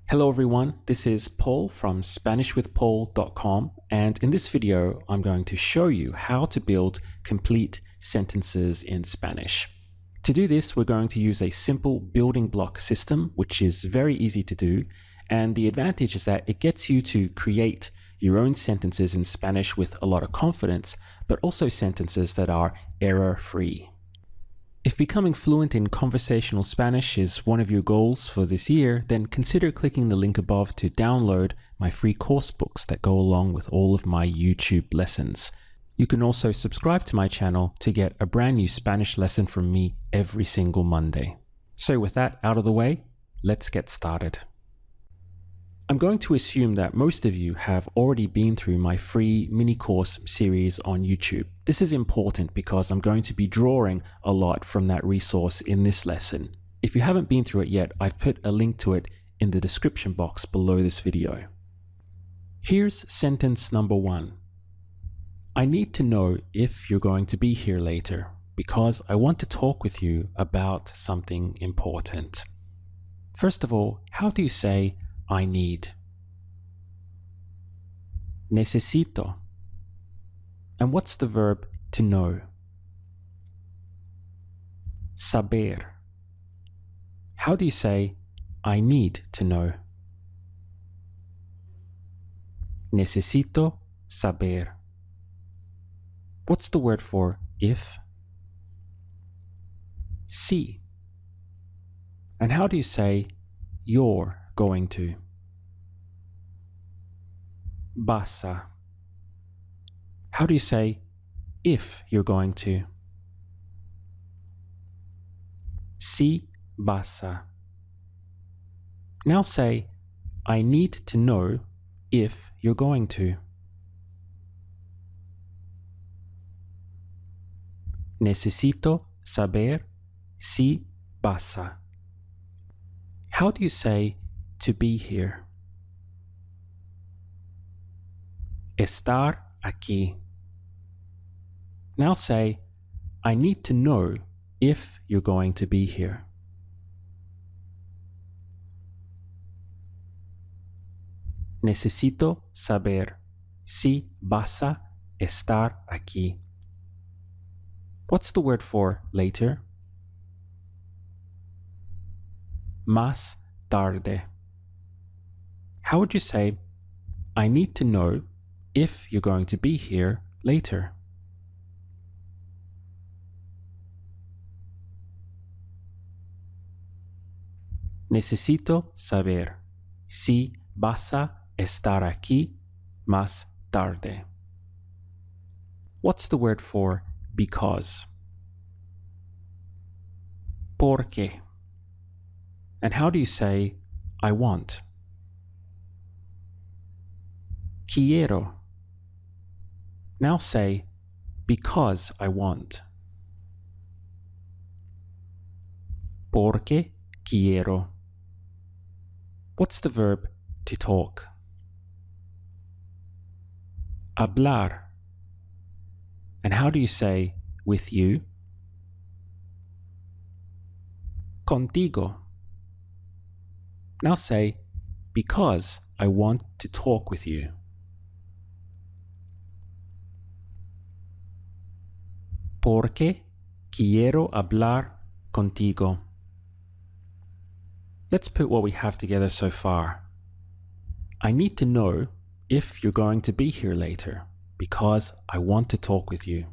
Hello everyone, this is Paul from SpanishWithPaul.com, and in this video I'm going to show you how to build complete sentences in Spanish. To do this, we're going to use a simple building block system, which is very easy to do, and the advantage is that it gets you to create your own sentences in Spanish with a lot of confidence, but also sentences that are error-free. If becoming fluent in conversational Spanish is one of your goals for this year, then consider clicking the link above to download my free course books that go along with all of my YouTube lessons. You can also subscribe to my channel to get a brand new Spanish lesson from me every single Monday. So with that out of the way, let's get started. I'm going to assume that most of you have already been through my free mini course series on YouTube. This is important because I'm going to be drawing a lot from that resource in this lesson. If you haven't been through it yet, I've put a link to it in the description box below this video. Here's sentence number 1. I need to know if you're going to be here later because I want to talk with you about something important. First of all, how do you say I need? Necesito. And what's the verb to know? Saber. How do you say I need to know? Necesito saber. What's the word for if? Sí. And how do you say you're going to? Vas a. How do you say if you're going to? Si vas a. Now say I need to know if you're going to. Necesito saber si vas a. How do you say to be here? Estar aquí. Now say, I need to know if you're going to be here. Necesito saber si vas a estar aquí. What's the word for later? Más tarde. How would you say, I need to know if you're going to be here later? Necesito saber si vas a estar aquí más tarde. What's the word for because? Porque. And how do you say I want? Quiero. Now say because I want. Porque quiero. What's the verb to talk? Hablar. And how do you say with you? Contigo. Now say because I want to talk with you. Porque quiero hablar contigo. Let's put what we have together so far. I need to know if you're going to be here later because I want to talk with you.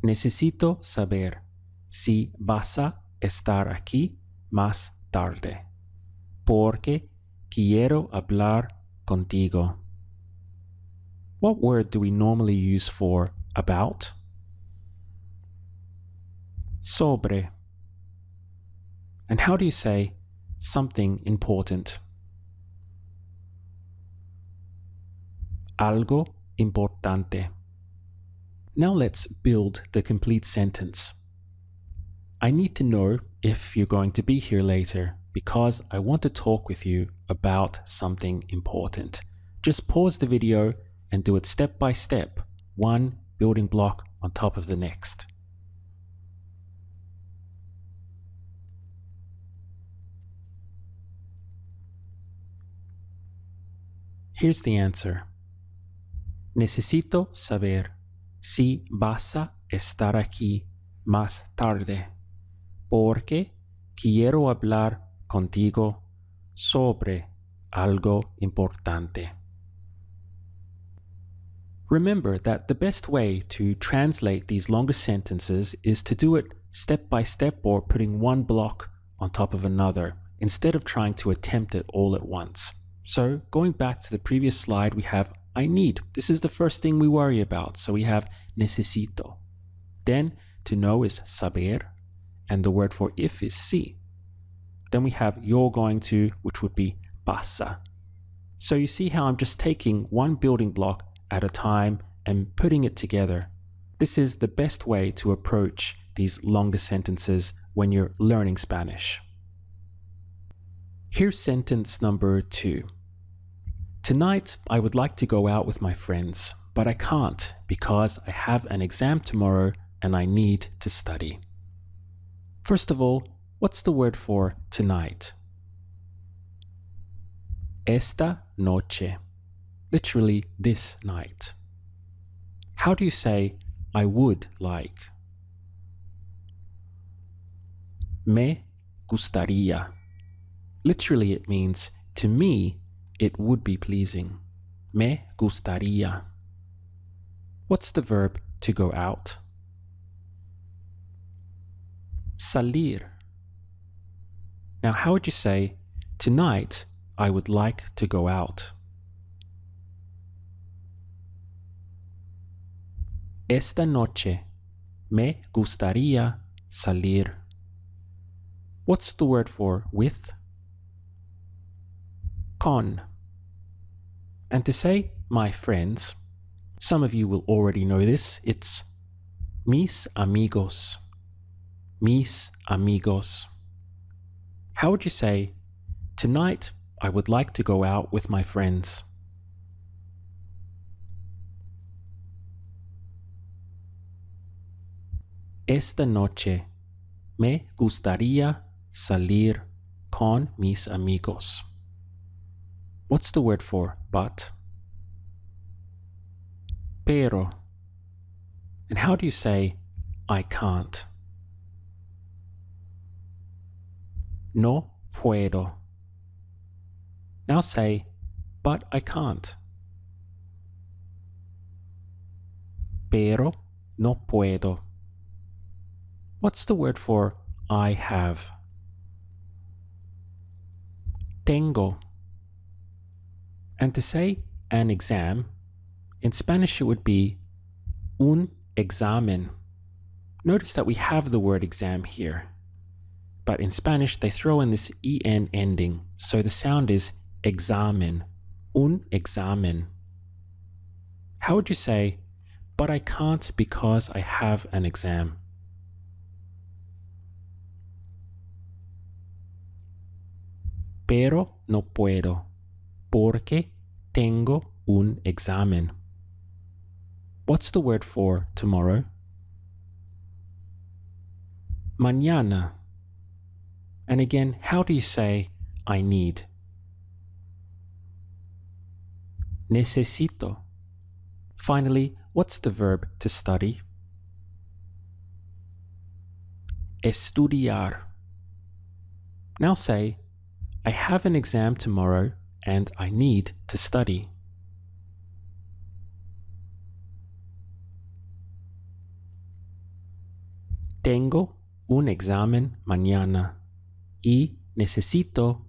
Necesito saber si vas a estar aquí más tarde, porque quiero hablar contigo. What word do we normally use for about? Sobre. And how do you say something important? Algo importante. Now let's build the complete sentence. I need to know if you're going to be here later because I want to talk with you about something important. Just pause the video and do it step by step, one building block on top of the next. Here's the answer. Necesito saber si vas a estar aquí más tarde, porque quiero hablar contigo sobre algo importante. Remember that the best way to translate these longer sentences is to do it step by step or putting one block on top of another instead of trying to attempt it all at once. So going back to the previous slide, we have I need. This is the first thing we worry about. So we have necesito. Then to know is saber, and the word for if is si. Then we have you're going to, which would be pasa. So you see how I'm just taking one building block at a time and putting it together. This is the best way to approach these longer sentences when you're learning Spanish. Here's sentence number 2. Tonight, I would like to go out with my friends, but I can't because I have an exam tomorrow and I need to study. First of all, what's the word for tonight? Esta noche, literally this night. How do you say I would like? Me gustaría. Literally it means to me it would be pleasing. Me gustaría. What's the verb to go out? Salir. Now how would you say tonight I would like to go out? Esta noche me gustaría salir. What's the word for with? Con. And to say my friends, some of you will already know this, it's mis amigos. Mis amigos. How would you say, tonight I would like to go out with my friends? Esta noche me gustaría salir con mis amigos. What's the word for but? Pero. And how do you say I can't? No puedo. Now say, but I can't. Pero no puedo. What's the word for I have? Tengo. And to say an exam, in Spanish it would be un examen. Notice that we have the word exam here, but in Spanish they throw in this en ending, so the sound is examen, un examen. How would you say, but I can't because I have an exam? Pero no puedo, porque tengo un examen. What's the word for tomorrow? Mañana. And again, how do you say I need? Necesito. Finally, what's the verb to study? Estudiar. Now say, I have an exam tomorrow and I need to study. Tengo un examen mañana y necesito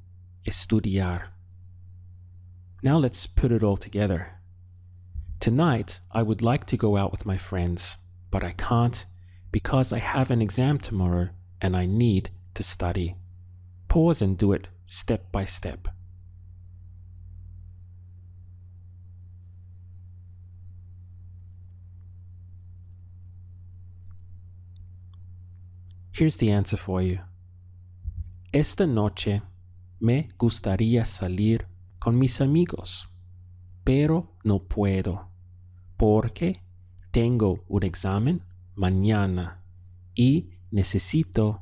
estudiar. Now let's put it all together. Tonight, I would like to go out with my friends, but I can't because I have an exam tomorrow and I need to study. Pause and do it step by step. Here's the answer for you. Esta noche me gustaría salir con mis amigos, pero no puedo, porque tengo un examen mañana y necesito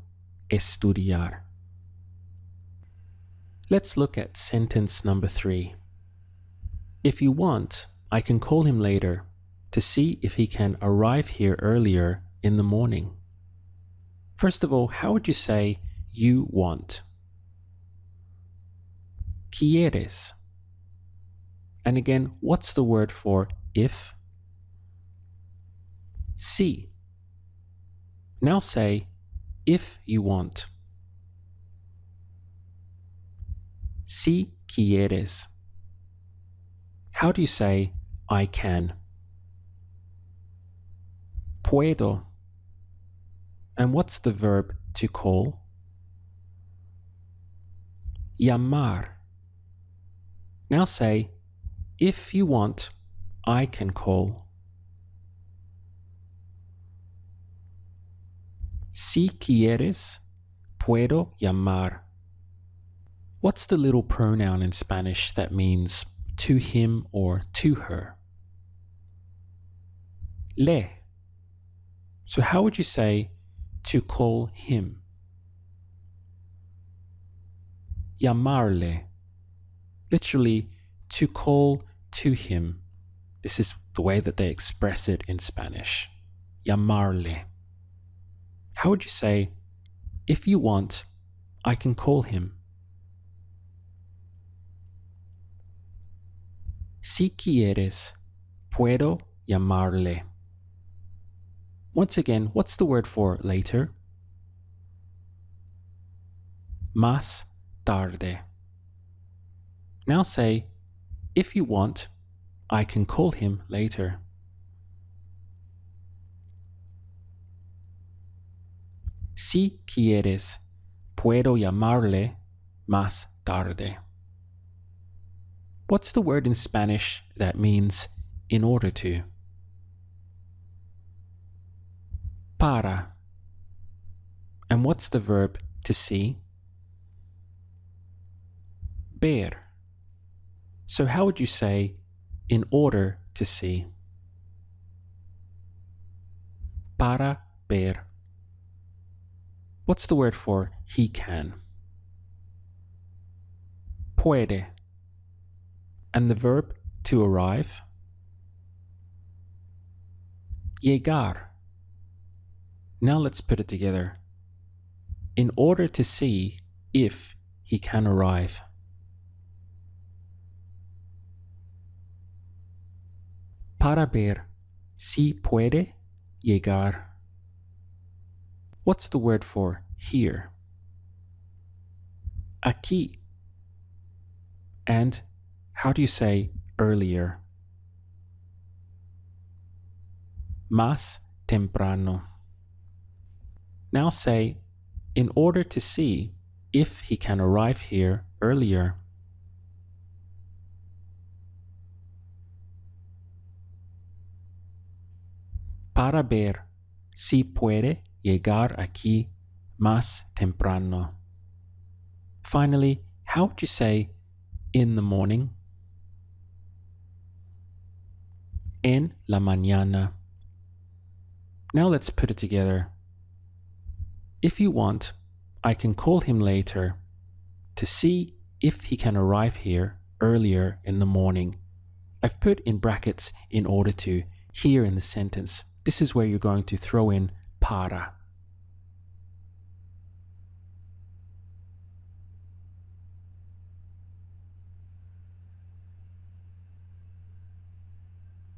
estudiar. Let's look at sentence number 3. If you want, I can call him later to see if he can arrive here earlier in the morning. First of all, how would you say you want? Quieres. And again, what's the word for if? Si. Now say, if you want. Si quieres. How do you say, I can? Puedo. And what's the verb to call? Llamar. Now say, if you want, I can call. Si quieres, puedo llamar. What's the little pronoun in Spanish that means to him or to her? Le. So how would you say to call him? Llamarle. Literally, to call to him. This is the way that they express it in Spanish. Llamarle. How would you say, if you want, I can call him? Si quieres, puedo llamarle. Once again, what's the word for later? Más tarde. Now say, if you want, I can call him later. Si quieres, puedo llamarle más tarde. What's the word in Spanish that means in order to? Para. And what's the verb to see? Ver. So how would you say in order to see? Para ver. What's the word for he can? Puede. And the verb to arrive? Llegar. Now let's put it together. In order to see if he can arrive. Para ver si puede llegar. What's the word for here? Aquí. And how do you say earlier? Más temprano. Now say, in order to see if he can arrive here earlier. Para ver si puede llegar aquí más temprano. Finally, how would you say in the morning? En la mañana. Now let's put it together. If you want, I can call him later to see if he can arrive here earlier in the morning. I've put in brackets in order to here in the sentence. This is where you're going to throw in para.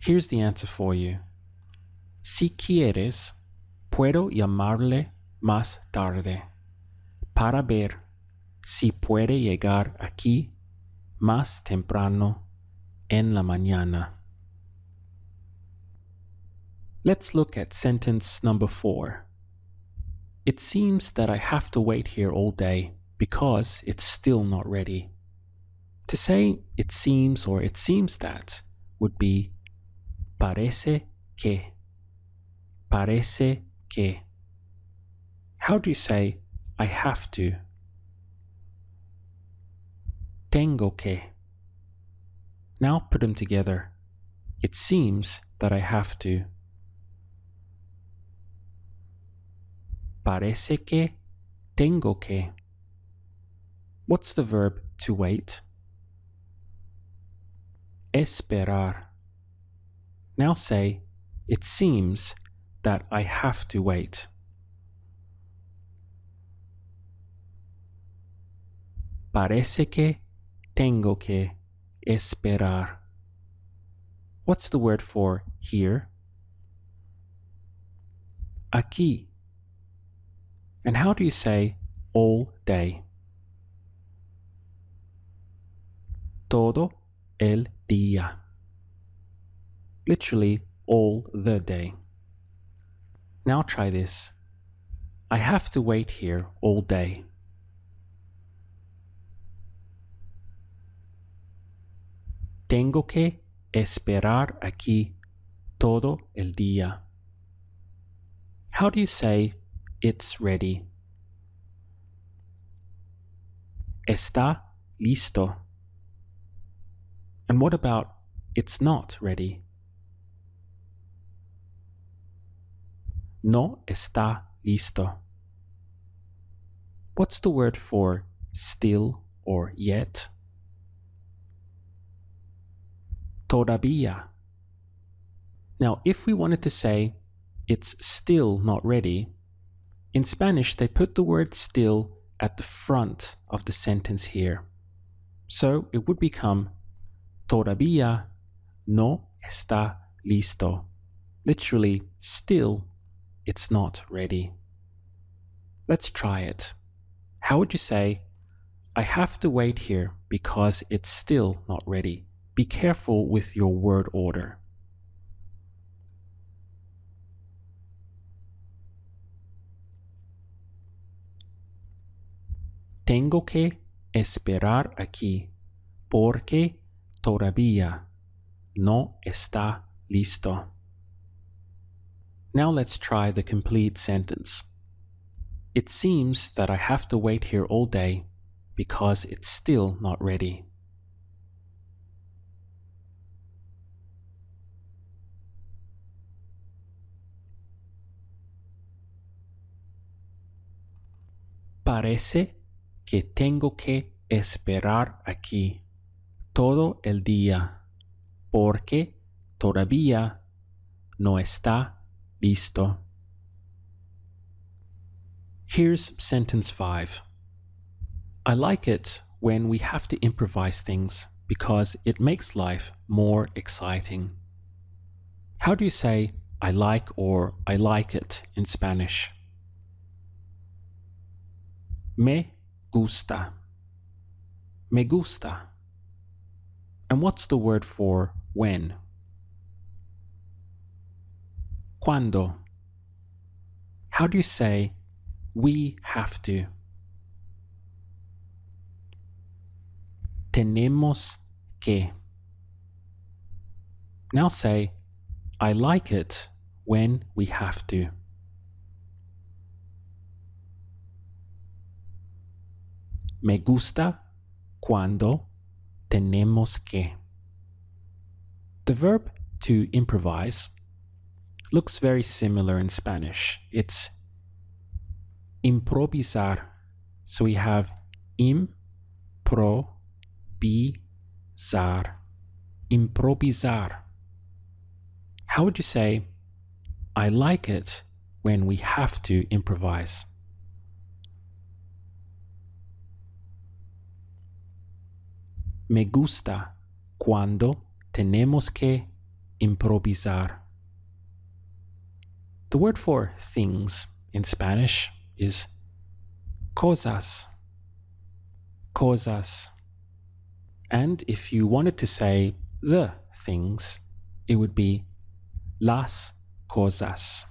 Here's the answer for you. Si quieres, puedo llamarle más tarde para ver si puede llegar aquí más temprano en la mañana. Let's look at sentence number 4. It seems that I have to wait here all day because it's still not ready. To say it seems or it seems that would be parece que. Parece que. How do you say I have to? Tengo que. Now put them together. It seems that I have to. Parece que, tengo que. What's the verb to wait? Esperar. Now say, it seems that I have to wait. Parece que tengo que esperar. What's the word for here? Aquí. And how do you say all day? Todo el día. Literally all the day. Now try this. I have to wait here all day. Tengo que esperar aquí todo el día. How do you say it's ready? Está listo. And what about it's not ready? No está listo. What's the word for still or yet? Todavía. Now, if we wanted to say it's still not ready, in Spanish they put the word still at the front of the sentence here. So it would become todavía no está listo. Literally, still, it's not ready. Let's try it. How would you say, I have to wait here because it's still not ready? Be careful with your word order. Tengo que esperar aquí porque todavía no está listo. Now let's try the complete sentence. It seems that I have to wait here all day because it's still not ready. Parece que tengo que esperar aquí todo el día porque todavía no está listo. Here's sentence 5. I like it when we have to improvise things because it makes life more exciting. How do you say I like or I like it in Spanish? Me gusta. Me gusta. And what's the word for when? Cuando. How do you say we have to? Tenemos que. Now say, I like it when we have to. Me gusta cuando tenemos que. The verb to improvise looks very similar in Spanish. It's improvisar. So we have improvisar. How would you say, I like it when we have to improvise? Me gusta cuando tenemos que improvisar. The word for things in Spanish is cosas. Cosas. And if you wanted to say the things, it would be las cosas.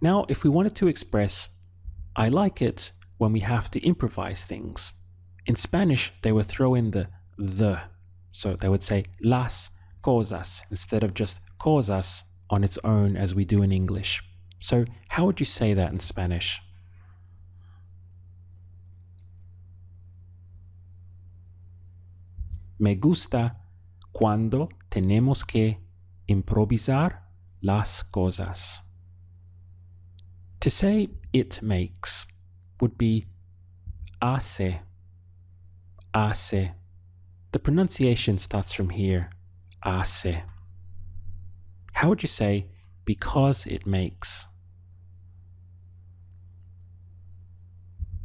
Now, if we wanted to express, I like it when we have to improvise things. In Spanish, they would throw in the. So they would say las cosas instead of just cosas on its own as we do in English. So how would you say that in Spanish? Me gusta cuando tenemos que improvisar las cosas. To say it makes would be hace, hace. The pronunciation starts from here, hace. How would you say because it makes?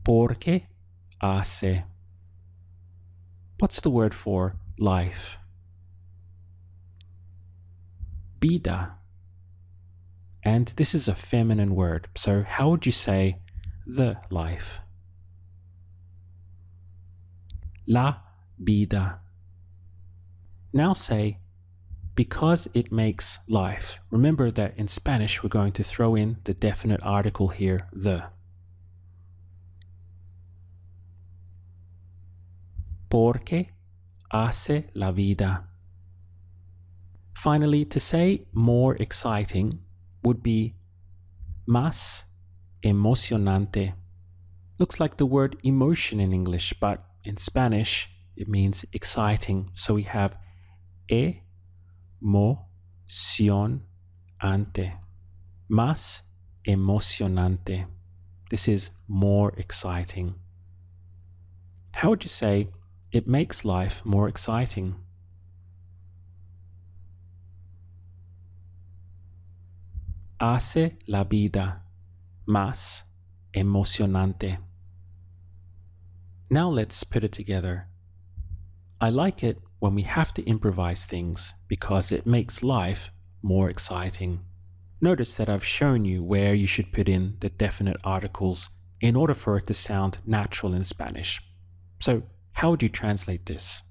Porque hace. What's the word for life? Vida. And this is a feminine word, so how would you say the life? La vida. Now say, because it makes life. Remember that in Spanish we're going to throw in the definite article here, the. Porque hace la vida. Finally, to say more exciting would be más emocionante. Looks like the word emotion in English, but in Spanish it means exciting. So we have emocionante. Más emocionante. This is more exciting. How would you say it makes life more exciting? Hace la vida más emocionante. Now let's put it together. I like it when we have to improvise things because it makes life more exciting. Notice that I've shown you where you should put in the definite articles in order for it to sound natural in Spanish. So, how would you translate this?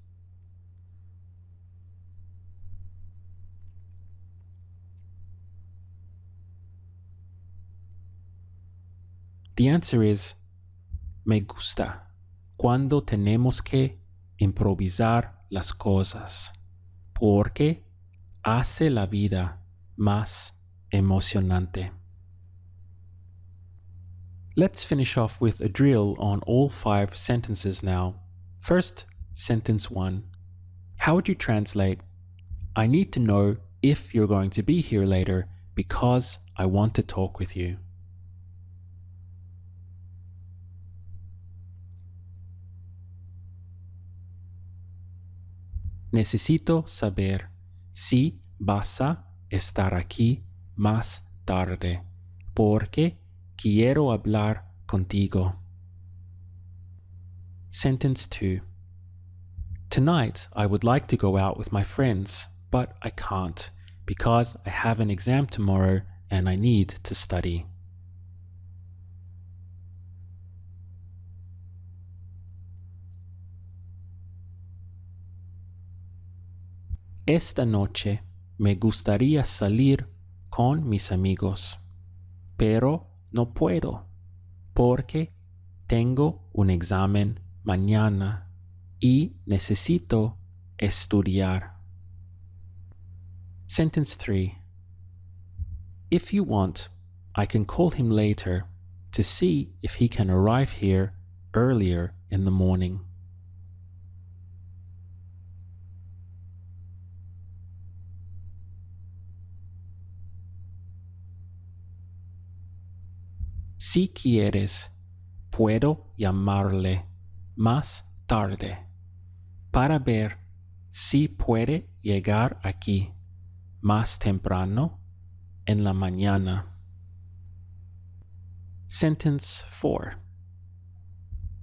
The answer is me gusta cuando tenemos que improvisar las cosas, porque hace la vida más emocionante. Let's finish off with a drill on all 5 sentences now. First, sentence 1. How would you translate, I need to know if you're going to be here later because I want to talk with you? Necesito saber si vas a estar aquí más tarde, porque quiero hablar contigo. Sentence 2. Tonight, I would like to go out with my friends, but I can't because I have an exam tomorrow and I need to study. Esta noche me gustaría salir con mis amigos, pero no puedo porque tengo un examen mañana y necesito estudiar. Sentence 3. If you want, I can call him later to see if he can arrive here earlier in the morning. Si quieres, puedo llamarle más tarde para ver si puede llegar aquí más temprano en la mañana. Sentence 4.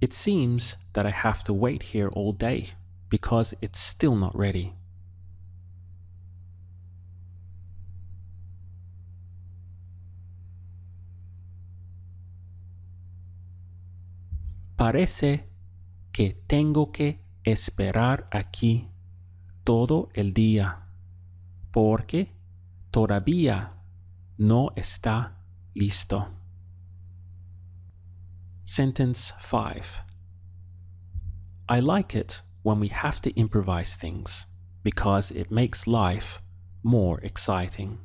It seems that I have to wait here all day because it's still not ready. Parece que tengo que esperar aquí todo el día porque todavía no está listo. Sentence 5. I like it when we have to improvise things because it makes life more exciting.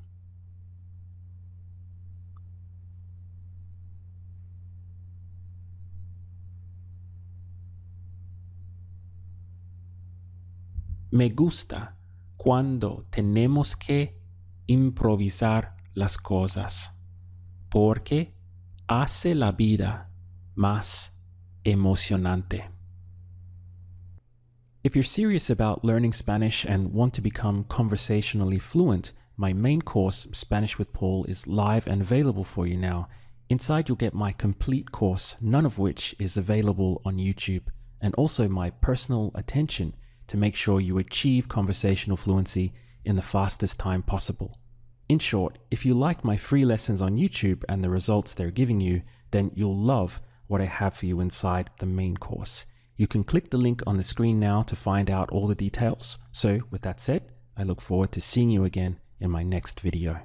Me gusta cuando tenemos que improvisar las cosas, porque hace la vida más emocionante. If you're serious about learning Spanish and want to become conversationally fluent, my main course, Spanish with Paul, is live and available for you now. Inside you'll get my complete course, none of which is available on YouTube, and also my personal attention to make sure you achieve conversational fluency in the fastest time possible. In short, if you like my free lessons on YouTube and the results they're giving you, then you'll love what I have for you inside the main course. You can click the link on the screen now to find out all the details. So with that said, I look forward to seeing you again in my next video.